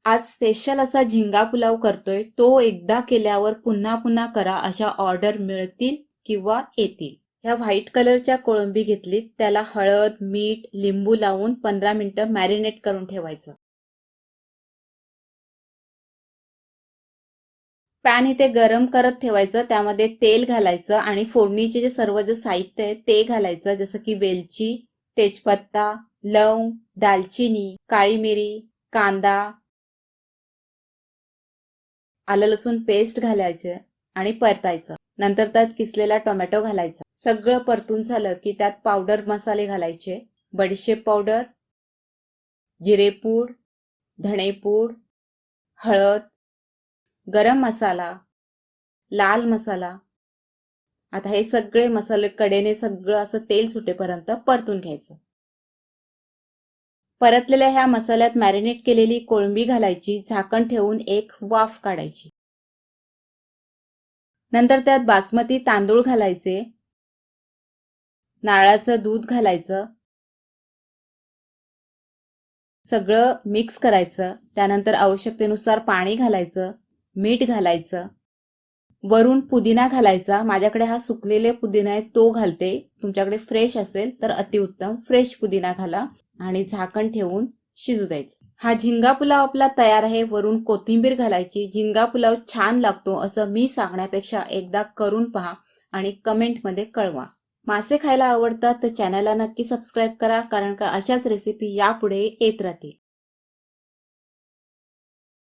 आज स्पेशल असा झिंगा पुलाव करतोय. तो एकदा केल्यावर पुन्हा पुन्हा करा अशा ऑर्डर मिळतील किंवा येतील. ह्या व्हाईट कलरच्या कोळंबी घेतलीत. त्याला हळद, मीठ, लिंबू लावून 15 मिनिटं मॅरिनेट करून ठेवायचं. पॅन इथे गरम करत ठेवायचं. त्यामध्ये तेल घालायचं आणि फोडणीचे जे साहित्य आहे ते घालायचं, जसं की वेलची, तेजपत्ता, लवंग, दालचिनी, काळी मिरी, कांदा, आलं लसूण पेस्ट घालायचे आणि परतायचं. नंतर त्यात किसलेला टोमॅटो घालायचा. सगळं परतून झालं की त्यात पावडर मसाले घालायचे. बडीशेप पावडर, जिरेपूड, धणेपूड, हळद, गरम मसाला, लाल मसाला. आता हे सगळे मसाले कडेने सगळं असं तेल सुटेपर्यंत परतून घ्यायचं. परतलेल्या ह्या मसाल्यात मॅरिनेट केलेली कोळंबी घालायची. झाकण ठेवून एक वाफ काढायची. नंतर त्यात बासमती तांदूळ घालायचे. नारळाचं दूध घालायचं. सगळं मिक्स करायचं. त्यानंतर आवश्यकतेनुसार पाणी घालायचं, मीठ घालायचं. वरून पुदिना घालायचा. माझ्याकडे हा सुकलेले पुदिना आहे तो घालते. तुमच्याकडे फ्रेश असेल तर अतिउत्तम. फ्रेश पुदिना घाला आणि झाकण ठेवून शिजू द्यायचं. हा झिंगा पुलाव आपला तयार आहे. वरून कोथिंबीर घालायची. झिंगा पुलाव छान लागतो असं मी सांगण्यापेक्षा एकदा करून पहा आणि कमेंटमध्ये कळवा. मासे खायला आवडतात तर चॅनलला नक्की सबस्क्राईब करा, कारण का अशाच रेसिपी यापुढे येत राहतील.